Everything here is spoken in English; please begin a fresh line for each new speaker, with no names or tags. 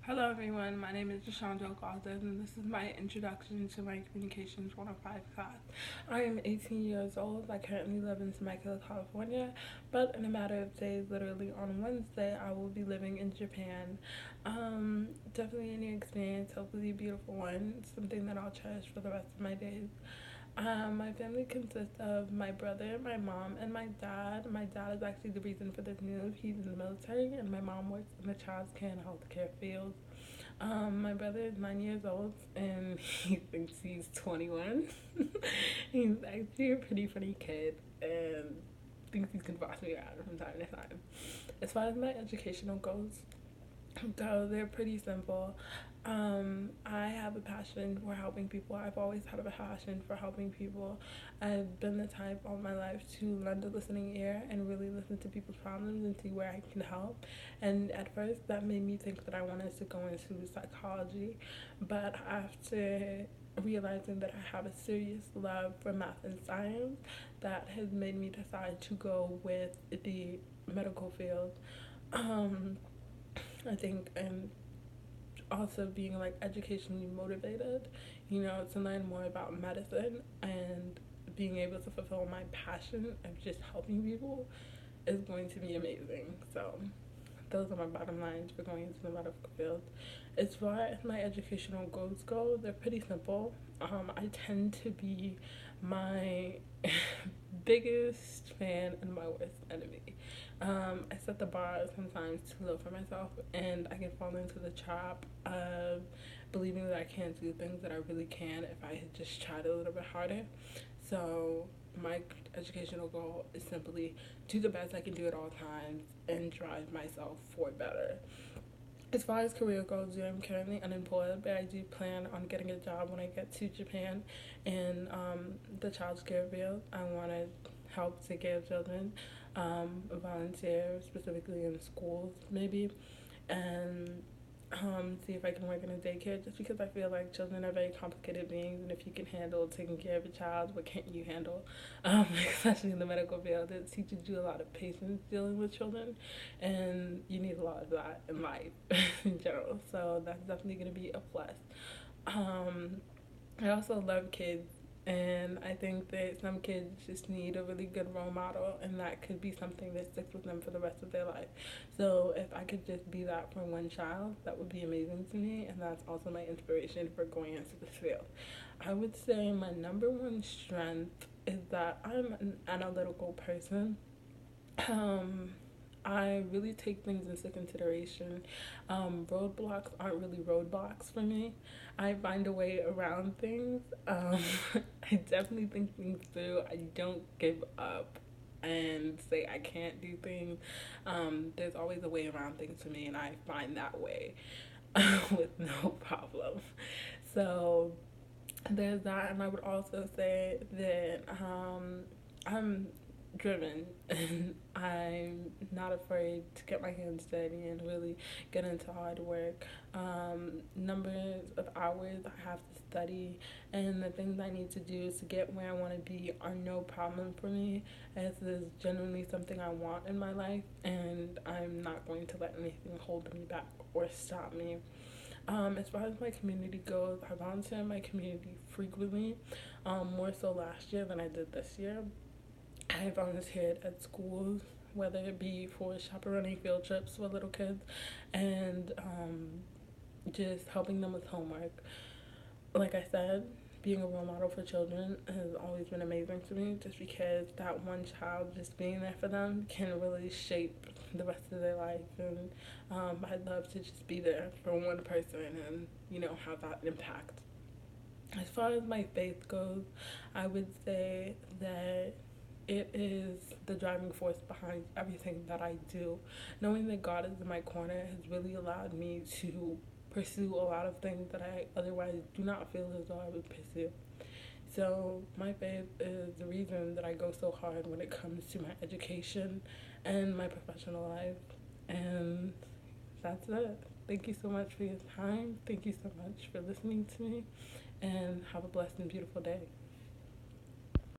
Hello everyone, my name is Deshandra Galdin and this is my introduction to my Communications 105 class. I am 18 years old. I currently live in Temecula, California, but in a matter of days, literally on Wednesday, I will be living in Japan. Definitely a new experience, hopefully a beautiful one, something that I'll cherish for the rest of my days. My family consists of my brother, my mom, and my dad. My dad is actually the reason for this move. He's in the military, and my mom works in the child care and healthcare field. My brother is 9 years old, and he thinks he's 21. He's actually a pretty funny kid, and thinks he can boss me around from time to time. As far as my educational goals, so they're pretty simple. I have a passion for helping people. I've always had a passion for helping people. I've been the type all my life to lend a listening ear and really listen to people's problems and see where I can help. And at first, that made me think that I wanted to go into psychology, but after realizing that I have a serious love for math and science, that has made me decide to go with the medical field. Um, I think, and also being like educationally motivated, to learn more about medicine and being able to fulfill my passion of just helping people is going to be amazing. So those are my bottom lines for going into the medical field. As far as my educational goals go, they're pretty simple. I tend to be my biggest fan and my worst enemy. I set the bar sometimes too low for myself, and I can fall into the trap of believing that I can't do things that I really can if I had just tried a little bit harder. So my educational goal is simply do the best I can do at all times and drive myself for better. As far as career goals, I'm currently unemployed, but I do plan on getting a job when I get to Japan in the child care field. I want to help take care of children, volunteer specifically in schools, maybe, and see if I can work in a daycare just because I feel like children are very complicated beings, and if you can handle taking care of a child, what can't you handle? Especially in the medical field, it teaches you a lot of patience dealing with children, and you need a lot of that in life in general. So that's definitely going to be a plus. Um, I also love kids, and I think that some kids just need a really good role model, and that could be something that sticks with them for the rest of their life. So if I could just be that for one child, that would be amazing to me, and that's also my inspiration for going into this field. I would say my number one strength is that I'm an analytical person. Um, I really take things into consideration. Roadblocks aren't really roadblocks for me. I find a way around things. I definitely think things through. I don't give up and say I can't do things. There's always a way around things for me, and I find that way with no problem. So there's that, and I would also say that I'm driven and I'm not afraid to get my hands dirty and really get into hard work. Numbers of hours I have to study and the things I need to do to get where I want to be are no problem for me, as is genuinely something I want in my life, and I'm not going to let anything hold me back or stop me. As far as my community goes, I volunteer in my community frequently, more so last year than I did this year. I volunteered at schools, whether it be for chaperoning field trips for little kids and just helping them with homework. Like I said, being a role model for children has always been amazing to me just because that one child, just being there for them, can really shape the rest of their life. And I'd love to just be there for one person and, have that impact. As far as my faith goes, I would say that it is the driving force behind everything that I do. Knowing that God is in my corner has really allowed me to pursue a lot of things that I otherwise do not feel as though I would pursue. So my faith is the reason that I go so hard when it comes to my education and my professional life. And that's it. Thank you so much for your time. Thank you so much for listening to me. And have a blessed and beautiful day.